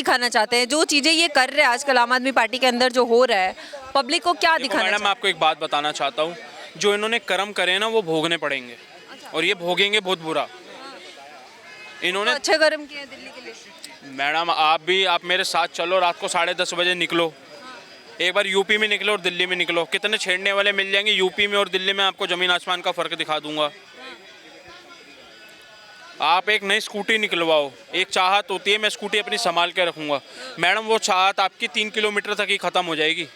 दिखाना चाहते हैं? जो चीज़ें ये कर रहे हैं आजकल आम आदमी पार्टी के अंदर जो हो रहा है, पब्लिक को क्या दिखाना मैडम मैं आपको एक बात बताना चाहता हूँ, जो इन्होंने कर्म करे ना वो भोगने पड़ेंगे, और ये भोगेंगे बहुत बुरा। इन्होंने अच्छे कर्म किए हैं दिल्ली के लिए। मैडम आप मेरे साथ चलो, रात को 10:30 बजे निकलो, एक बार यूपी में निकलो और दिल्ली में निकलो, कितने छेड़ने वाले मिल जाएंगे यूपी में और दिल्ली में, आपको जमीन आसमान का फर्क दिखा दूंगा। आप एक नई स्कूटी निकलवाओ, एक चाहत होती है मैं स्कूटी अपनी संभाल के रखूंगा, मैडम वो चाहत आपकी 3 किलोमीटर तक ही खत्म हो जाएगी।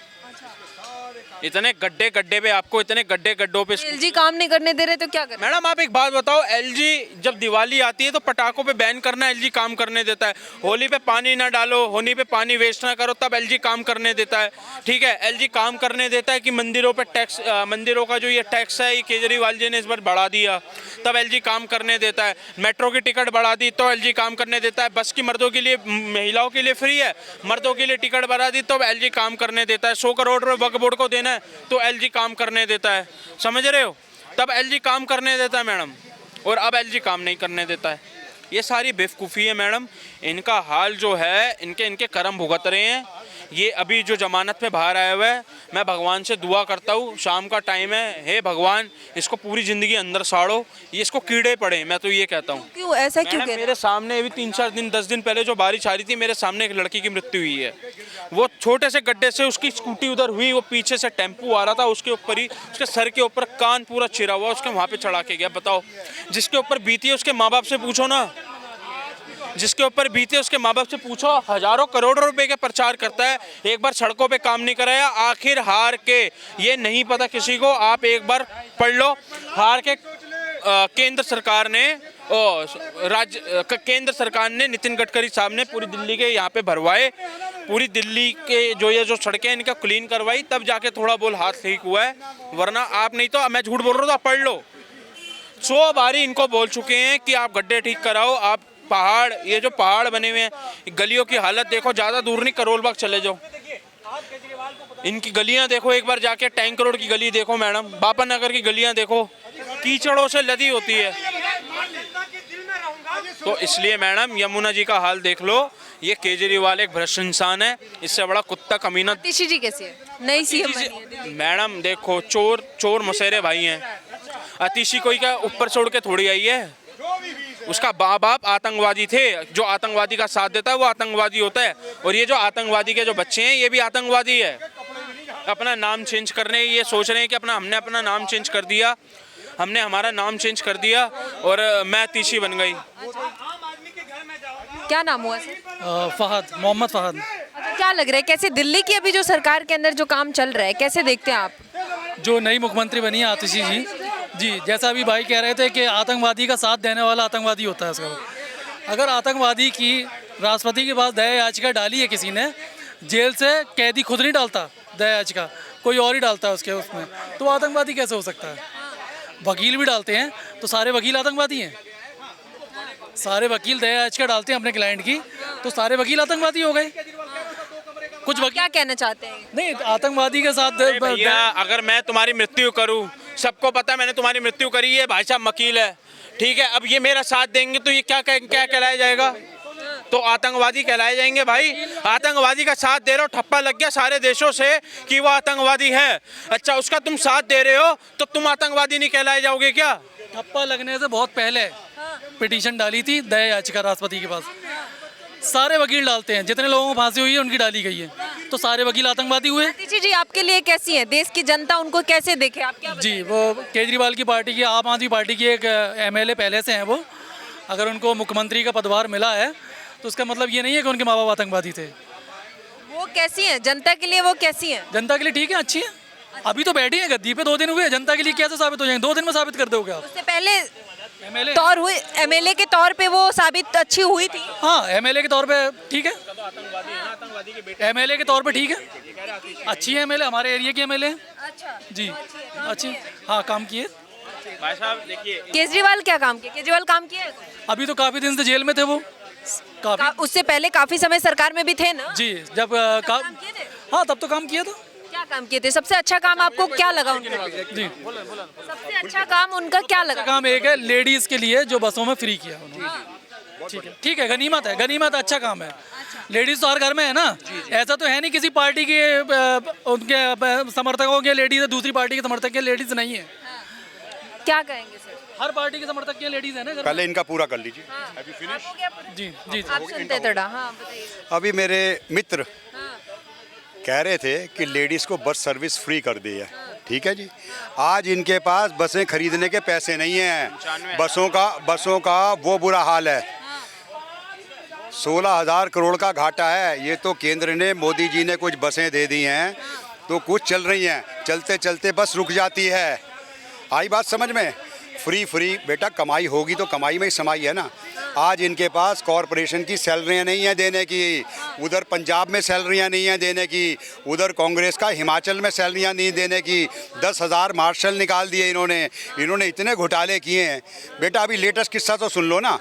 इतने गड्ढे गड्ढे पे आपको, इतने गड्ढे गड्ढों पे एलजी काम नहीं करने दे रहे तो क्या करें? मैडम आप एक बात बताओ, एलजी जब दिवाली आती है तो पटाखों पे बैन करना एलजी काम करने देता है, होली पे पानी ना डालो, होली पे पानी वेस्ट ना करो, तब एलजी काम करने देता है। ठीक है, एलजी काम करने देता है कि मंदिरों पे टैक्स, मंदिरों का जो ये टैक्स है ये केजरीवाल जी ने इस बार बढ़ा दिया, तब एलजी काम करने देता है। मेट्रो की टिकट बढ़ा दी तो एलजी काम करने देता है। बस की मर्दों के लिए, महिलाओं के लिए फ्री है, मर्दों के लिए टिकट बढ़ा दी तो एलजी काम करने देता है। 100 करोड़ रुपये वक्फ बोर्ड को देना है तो एलजी काम करने देता है, समझ रहे हो? तब एलजी काम करने देता है मैडम, और अब एलजी काम नहीं करने देता है। ये सारी बेवकूफ़ी है मैडम। इनका हाल जो है, इनके कर्म भुगत रहे हैं। ये अभी जो जमानत पे बाहर आया हुआ है, मैं भगवान से दुआ करता हूँ, शाम का टाइम है, हे भगवान इसको पूरी ज़िंदगी अंदर साड़ो, ये इसको कीड़े पड़े, मैं तो ये कहता हूँ। क्यों ऐसा क्यों कह रहे हैं? मेरे सामने अभी 3-4 दिन 10 दिन पहले जो बारिश आ रही थी, मेरे सामने एक लड़की की मृत्यु हुई है। वो छोटे से गड्ढे से उसकी स्कूटी उधर हुई, वो पीछे से टेम्पू आ रहा था, उसके ऊपर ही, उसके सर के ऊपर कान पूरा चिरा हुआ, उसके वहाँ पे चढ़ा के गया। बताओ, जिसके ऊपर बीती है उसके माँ बाप से पूछो ना, जिसके ऊपर बीते उसके माँ बाप से पूछो। हजारों करोड़ रुपए के प्रचार करता है, एक बार सड़कों पे काम नहीं कराया, आखिर हार के, ये नहीं पता किसी को, आप एक बार पढ़ लो, हार के केंद्र सरकार ने, केंद्र सरकार ने, नितिन गडकरी साहब ने पूरी दिल्ली के यहाँ पे भरवाए, पूरी दिल्ली के जो सड़कें इनका क्लीन करवाई, तब जाके थोड़ा बहुत हाथ ठीक हुआ है, वरना आप नहीं तो, मैं झूठ बोल रहा हूँ, आप पढ़ लो। 100 बारी इनको बोल चुके हैं कि आप गड्ढे ठीक कराओ, आप पहाड़, ये जो पहाड़ बने हुए हैं, गलियों की हालत देखो, ज़्यादा दूर नहीं, करोल बाग चले जाओ, इनकी गलियां देखो, एक बार जाके टैंक रोड की गली देखो मैडम, बापा नगर की गलियां देखो, कीचड़ों से लदी होती है। तो इसलिए मैडम यमुना जी का हाल देख लो, ये केजरीवाल एक भ्रष्ट इंसान है, इससे बड़ा कुत्ता कमीना। आतिशी जी कैसी है? नई सीएम बनी है। मैडम देखो, चोर मसेरे भाई हैं। आतिशी कोई क्या ऊपर छोड़ के थोड़ी आई है, उसका बाप आतंकवादी थे, जो आतंकवादी का साथ देता है वो आतंकवादी होता है, और ये जो आतंकवादी के जो बच्चे हैं ये भी आतंकवादी है। अपना नाम चेंज करने ये सोच रहे हैं कि हमने अपना नाम चेंज कर दिया, हमने हमारा नाम चेंज कर दिया और मैं आतिशी बन गई। क्या नाम हुआ सर? फहद, मोहम्मद फहद। अच्छा, क्या लग रहा है, कैसे दिल्ली की अभी जो सरकार के अंदर जो काम चल रहा है, कैसे देखते हैं आप? जो नई मुख्यमंत्री बनी है आतिशी जी, जैसा अभी भाई कह रहे थे कि आतंकवादी का साथ देने वाला आतंकवादी होता है उसका। अगर आतंकवादी की राष्ट्रपति के पास दया याचिका डाली है किसी ने, जेल से कैदी खुद नहीं डालता दया याचिका, कोई और ही डालता है उसमें, तो आतंकवादी कैसे हो सकता है? वकील भी डालते हैं, तो सारे वकील आतंकवादी हैं? सारे वकील दया याचिका डालते हैं अपने क्लाइंट की, तो सारे वकील आतंकवादी हो गए? कुछ वकील क्या कहना चाहते हैं? नहीं, आतंकवादी के साथ भैया, अगर मैं तुम्हारी मृत्यु करूं, सबको पता है मैंने तुम्हारी मृत्यु करी है, भाई साहब वकील है, ठीक है, अब ये मेरा साथ देंगे तो ये क्या कहलाया जाएगा? तो आतंकवादी कहलाए जाएंगे भाई। आतंकवादी का साथ दे रहे हो, ठप्पा लग गया सारे देशों से कि वो आतंकवादी है, अच्छा उसका तुम साथ दे रहे हो तो तुम आतंकवादी नहीं कहलाए जाओगे क्या? ठप्पा लगने से बहुत पहले पिटीशन डाली थी दया याचिका राष्ट्रपति के पास, सारे वकील डालते हैं, जितने लोगों को फांसी हुई है उनकी डाली गई है, तो सारे वकील आतंकवादी हुए। आतिशी जी आपके लिए कैसी है, देश की जनता उनको कैसे देखे, आप क्या जी, वो केजरीवाल की पार्टी की, आम आदमी पार्टी की एक एमएलए पहले से हैं, वो अगर उनको मुख्यमंत्री का पदभार मिला है तो उसका मतलब ये नहीं है कि उनके माँ बाप आतंकवादी थे। वो कैसी हैं जनता के लिए, वो कैसी हैं? जनता के लिए ठीक है, अच्छी है। अभी तो बैठी है गद्दी पे, 2 दिन हुए, जनता के लिए कैसे साबित हो जाएंगे? 2 दिन में साबित कर दोगे आप? उससे पहले एमएलए तौर हुई, एमएलए के तौर पे वो साबित अच्छी हुई थी। हाँ, एमएलए के तौर पे ठीक है, एमएलए के तौर पे ठीक है, अच्छी है एमएलए, हमारे एरिया की एमएलए। अच्छा जी, अच्छी, हाँ, काम किए। भाई साहब देखिए, केजरीवाल क्या काम किया? केजरीवाल काम किया है? अभी तो काफी दिन से जेल में थे वो, काफी। उससे पहले काफी समय सरकार में भी थे ना? जी, जब काम किए थे? हाँ, तब तो काम किया था। क्या काम किए थे? सबसे अच्छा काम आपको क्या लगा उनका? जी, सबसे अच्छा काम उनका क्या लगा? काम एक है लेडीज के लिए जो बसों में फ्री किया उन्होंने। ठीक है, ठीक है, गनीमत है, गनीमत, अच्छा काम है। लेडीज तो हर घर में है ना, ऐसा तो है नहीं किसी पार्टी की उनके समर्थकों के लेडीज है, दूसरी पार्टी के समर्थक के लेडीज नहीं है। क्या कहेंगे सर? हर पार्टी के समर्थक के लेडीज है ना घर में। पहले इनका पूरा कर लीजिए। जी जी जी। आप सुनते थोड़ा, हाँ बताइए। अभी मेरे मित्र कह रहे थे कि लेडीज़ को बस सर्विस फ्री कर दी है, ठीक है जी। आज इनके पास बसें खरीदने के पैसे नहीं हैं, बसों का वो बुरा हाल है। 16,000 करोड़ का घाटा है। ये तो केंद्र ने, मोदी जी ने कुछ बसें दे दी हैं तो कुछ चल रही हैं, चलते चलते बस रुक जाती है। आई बात समझ में? फ्री बेटा, कमाई होगी तो कमाई में ही समाई है ना। आज इनके पास कॉरपोरेशन की सैलरियाँ नहीं हैं देने की, उधर पंजाब में सैलरियाँ नहीं हैं देने की, उधर कांग्रेस का हिमाचल में सैलरियाँ नहीं देने की। 10,000 मार्शल निकाल दिए इन्होंने इतने घोटाले किए हैं। बेटा अभी लेटेस्ट किस्सा तो सुन लो ना।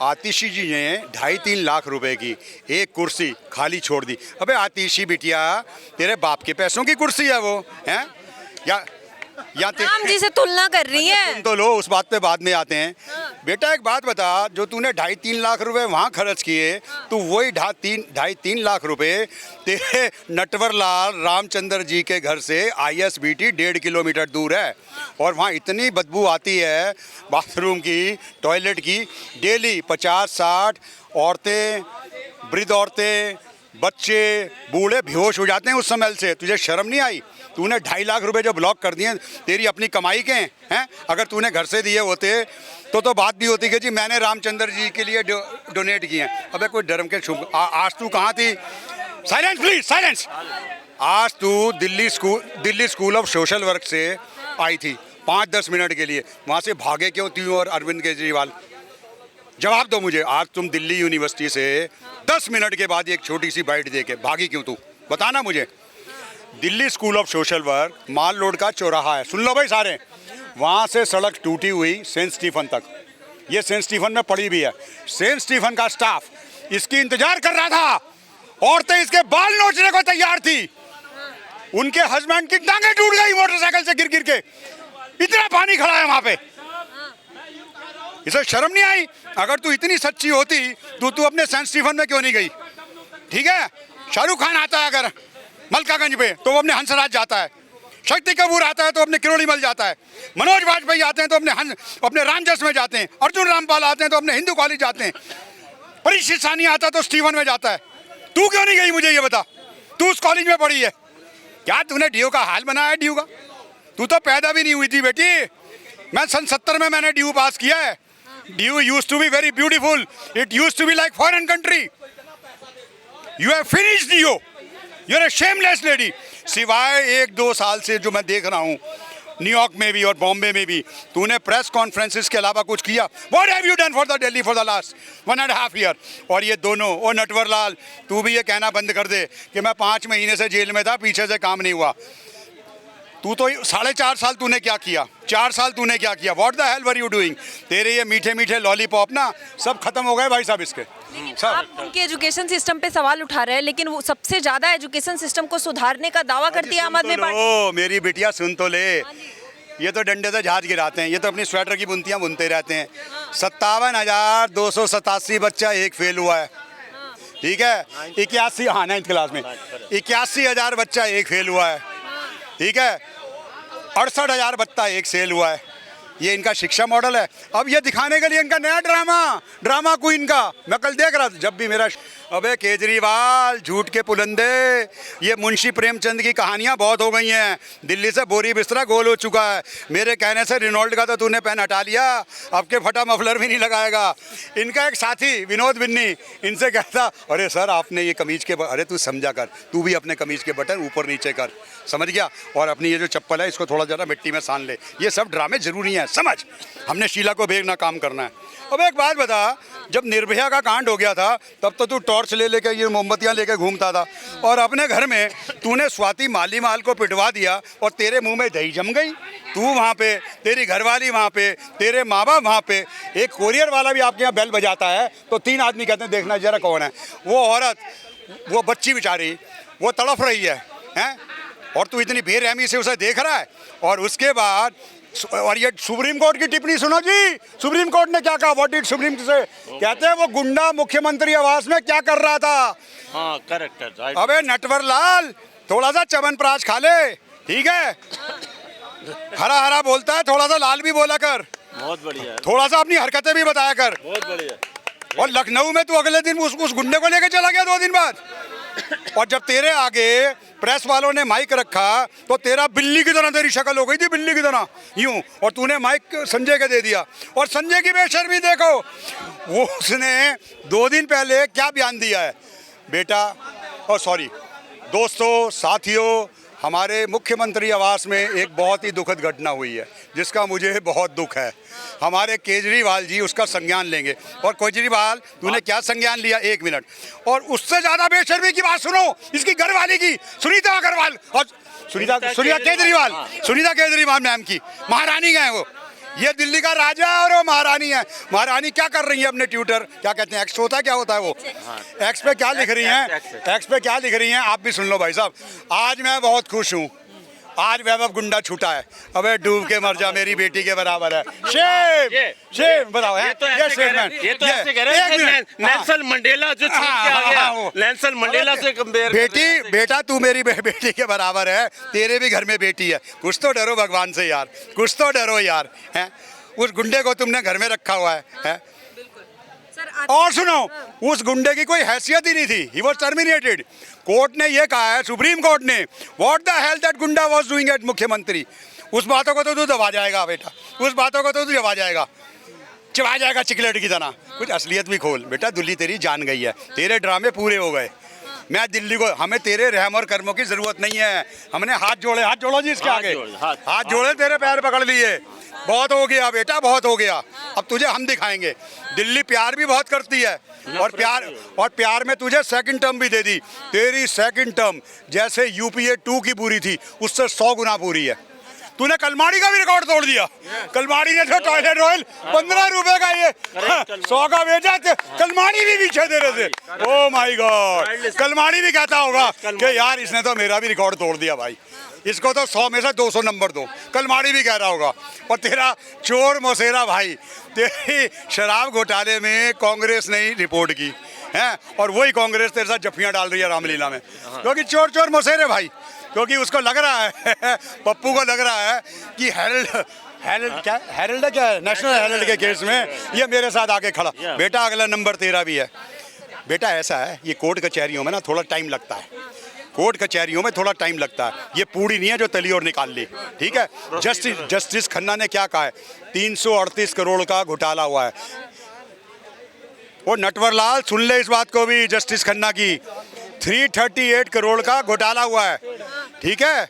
आतिशी जी ने 2.5-3 लाख रुपए की एक कुर्सी खाली छोड़ दी। अबे आतिशी बिटिया, तेरे बाप के पैसों की कुर्सी है वो, हैं? या राम जी से तुलना कर रही है। सुन तो लो, उस बात पे बाद में आते हैं। बेटा एक बात बता, जो तूने 2.5-3 लाख रुपए वहाँ खर्च किए, तो वही 2.5-3 लाख रुपए तेरे नटवर लाल रामचंद्र जी के घर से ISBT 1.5 किलोमीटर दूर है, और वहाँ इतनी बदबू आती है बाथरूम की, टॉयलेट की। डेली 50-60 औरतें, वृद्ध औरतें, बच्चे, बूढ़े बेहोश हो जाते हैं उस स्मेल से। तुझे शर्म नहीं आई? तूने 2.5 लाख रुपए जो ब्लॉक कर दिए, तेरी अपनी कमाई के हैं? अगर तूने घर से दिए होते तो बात भी होती कि जी मैंने रामचंद्र जी के लिए डोनेट किए हैं। अबे कोई धर्म के शुभ, आज तू कहाँ थी? Silence please, silence. आज तू Delhi school of social work से आई थी 5-10 मिनट के लिए, वहाँ से भागे क्यों थी? और अरविंद केजरीवाल, जवाब दो मुझे। आज तुम दिल्ली यूनिवर्सिटी से 10 मिनट के बाद एक छोटी सी बाइट दे के भागी क्यों तू? बताना मुझे। Delhi school of social work mall road का चौराहा है, सुन लो भाई सारे, वहाँ से सड़क टूटी हुई सेंट स्टीफन तक। ये सेंट स्टीफन में पड़ी भी है। सेंट स्टीफन का स्टाफ इसकी इंतजार कर रहा था, औरतें इसके बाल नोचने को तैयार थी, उनके हस्बैंड की टांगें टूट गई मोटरसाइकिल से गिर गिर के। इतना पानी खड़ा है वहाँ पे, इसे शर्म नहीं आई? अगर तू इतनी सच्ची होती तो तू अपने सेंट स्टीफन में क्यों नहीं गई? ठीक है, शाहरुख खान आता है अगर मलकागंज पे तो वो अपने हंसराज जाता है, शक्ति कपूर आता है तो अपने किरोड़ीमल जाता है, मनोज वाजपेयी आते हैं तो अपने रामजस में जाते हैं, अर्जुन रामपाल आते हैं तो अपने हिंदू कॉलेज जाते हैं, परीक्षित सानी आता है तो स्टीफन में जाता है। तू क्यों नहीं गई मुझे ये बता? तू उस कॉलेज में पढ़ी है क्या? तूने डीयू का हाल बनाया है डीयू का? तू तो पैदा भी नहीं हुई थी बेटी। मैं सन 70 में मैंने डीयू पास किया है। DU used to be very beautiful, it used to be like foreign country. You have finished DU, you are a shameless lady. सिवाय 1-2 साल से जो मैं देख रहा हूँ न्यूयॉर्क में भी और बॉम्बे में भी, तूने प्रेस कॉन्फ्रेंसेस के अलावा कुछ किया? What have you done for the Delhi for the last 1.5 year? और ये दोनों, ओ नटवर लाल, तू भी ये कहना बंद कर दे कि मैं 5 महीने से जेल में था, पीछे से काम नहीं हुआ। तू तो 4.5 साल तूने क्या किया? 4 साल तूने क्या किया? What the hell were you doing? तेरे ये मीठे मीठे लॉलीपॉप ना सब खत्म हो गए भाई साहब इसके। आप उनके एजुकेशन सिस्टम पे सवाल उठा रहे हैं, लेकिन वो सबसे ज्यादा एजुकेशन सिस्टम को सुधारने का दावा करती है आम आदमी पार्टी। ओ मेरी बिटिया सुन तो ले, ये तो डंडे से जहाज गिराते हैं, ये तो अपनी स्वेटर की बुनतियां बुनते रहते हैं। 57,287 बच्चा एक फेल हुआ है, ठीक है। 81, हाँ 9th क्लास में 81,000 बच्चा एक फेल हुआ है, ठीक है। 68,000 बच्चा एक सेल हुआ है। ये इनका शिक्षा मॉडल है। अब ये दिखाने के लिए इनका नया ड्रामा क्वीन का मैं कल देख रहा था। जब भी मेरा, अबे केजरीवाल झूठ के पुलंदे, ये मुंशी प्रेमचंद की कहानियां बहुत हो गई हैं। दिल्ली से बोरी बिस्तरा गोल हो चुका है। मेरे कहने से रिनॉल्ड का तो तूने पेन हटा लिया, अब के फटा मफलर भी नहीं लगाएगा। इनका एक साथी विनोद बिन्नी इनसे कहता, अरे सर आपने ये कमीज के, अरे तू समझा कर, तू भी अपने कमीज के बटन ऊपर नीचे कर, समझ गया? और अपनी ये जो चप्पल है इसको थोड़ा ज़रा मिट्टी में सान ले। ये सब ड्रामे जरूरी हैं, समझ। हमने शीला को भेजना काम करना है। अब एक बात बता, जब निर्भया का कांड हो गया था तब तो तू टॉर्च ले लेके, ये मोमबत्तियां लेके घूमता था, और अपने घर में तूने स्वाति मालीवाल को पिटवा दिया और तेरे मुंह में दही जम गई। तू वहाँ पे, तेरी घरवाली वहाँ पे, तेरे माँ बाप वहाँ पे, एक कोरियर वाला भी आपके यहाँ बेल बजाता है तो 3 आदमी कहते हैं देखना जरा कौन है वो औरत, वो बच्ची बेचारी, वो तड़फ रही है, हैं? और तू इतनी बेरहमी से उसे देख रहा है। और उसके बाद और ये सुप्रीम कोर्ट की टिप्पणी सुनो जी, सुप्रीम कोर्ट ने क्या कहा, व्हाट डिड सुप्रीम से, कहते हैं वो गुंडा मुख्यमंत्री आवास में क्या कर रहा था। हाँ करेक्ट है। अबे नटवर लाल, थोड़ा सा च्यवनप्राश खा ले, ठीक है, हरा हरा बोलता है, थोड़ा सा लाल भी बोला कर, बहुत बढ़िया है, थोड़ा सा अपनी हरकतें भी बताया कर। बहुत बढ़िया। और लखनऊ में तू अगले दिन उस गुंडे को लेके चला गया 2 दिन बाद, और जब तेरे आगे प्रेस वालों ने माइक रखा तो तेरा बिल्ली की तरह तेरी शक्ल हो गई थी, बिल्ली की तरह यूं, और तूने माइक संजय के दे दिया। और संजय की बेशर्मी देखो, वो उसने 2 दिन पहले क्या बयान दिया है बेटा, और सॉरी दोस्तों साथियों, हमारे मुख्यमंत्री आवास में एक बहुत ही दुखद घटना हुई है जिसका मुझे बहुत दुख है। हमारे केजरीवाल जी उसका संज्ञान लेंगे, और केजरीवाल तूने क्या संज्ञान लिया, 1 मिनट, और उससे ज्यादा बेशर्मी की बात सुनो, इसकी घरवाली की, सुनीता अग्रवाल और सुनीता केजरीवाल मैम की, महारानी गए वो, ये दिल्ली का राजा और वो महारानी है। महारानी क्या कर रही है अपने ट्विटर, क्या कहते हैं, एक्स होता है, क्या होता है वो, एक्स पे क्या लिख रही हैं, एक्स पे क्या लिख रही हैं, आप भी सुन लो भाई साहब। आज मैं बहुत खुश हूँ, आज वैभव गुंडा छूटा है, अबे डूब के मर जा, मेरी बेटी के बराबर है। शेम बताओ, ये तो ऐसे कह रहे हैं नेल्सन मंडेला जो छूट के आ गया, नेल्सन मंडेला से कंपेयर, बेटा तू मेरी बेटी के बराबर है, तेरे भी घर में बेटी है, कुछ तो डरो भगवान से यार, कुछ तो डरो यार, हैं? उस गुंडे को तुमने घर में रखा हुआ है? और सुनो, उस गुंडे की कोई हैसियत ही नहीं थी, ही वाज टर्मिनेटेड। कोर्ट ने ये कहा है, सुप्रीम कोर्ट ने, व्हाट द हेल दैट गुंडा वाज डूइंग एट मुख्यमंत्री। उस बातों को तो तू दबा जाएगा बेटा, उस बातों को तो तू दबा जाएगा, चिपा जाएगा चिकलेट की तरह। कुछ असलियत भी खोल बेटा, दिल्ली तेरी जान गई है, तेरे ड्रामे पूरे हो गए। मैं दिल्ली को, हमें तेरे रहम और कर्मों की जरूरत नहीं है, हमने हाथ जोड़े, हाथ जोड़ो जी इसके आगे, हाथ जोड़े, तेरे पैर पकड़ लिए, बहुत हो गया बेटा, बहुत हो गया, अब तुझे हम दिखाएंगे। दिल्ली प्यार भी बहुत करती है, और प्यार में तुझे सेकंड टर्म भी दे दी, तेरी सेकंड टर्म जैसे यूपीए 2 की पूरी थी उससे 100 गुना पूरी है। तूने कलमाड़ी का भी रिकॉर्ड तोड़ दिया, कलमाड़ी ने जो टॉयलेट रॉयल 15 रुपए का ये 100 का बेचा, कलमाड़ी भी पीछे दे रहे थे। ओ माय गॉड, कलमाड़ी भी कहता होगा कि यार इसने तो मेरा भी रिकॉर्ड तोड़ दिया भाई, इसको तो 100 में से 200 नंबर दो, कलमाड़ी भी कह रहा होगा। और तेरा चोर मौसेरा भाई, तेरी शराब घोटाले में कांग्रेस ने ही रिपोर्ट की है, और वही कांग्रेस तेरे साथ जफ्फियां डाल रही है रामलीला में, क्योंकि चोर चोर मौसेरे भाई, क्योंकि उसको लग रहा है पप्पू को लग रहा है कि हेरल्ड क्या है, नेशनल हेरल्ड के केस में ये मेरे साथ आके खड़ा। बेटा अगला नंबर तेरा भी है बेटा। ऐसा है, ये कोर्ट कचहरियों में ना थोड़ा टाइम लगता है, कोर्ट कचहरियों में थोड़ा टाइम लगता है, ये पूरी नहीं है जो तली और निकाल ली, ठीक है। जस्टिस खन्ना ने क्या कहा है, 338 करोड़ का घोटाला हुआ है। वो नटवर लाल सुन ले इस बात को भी, जस्टिस खन्ना की, 338 करोड़ का घोटाला हुआ है, ठीक है।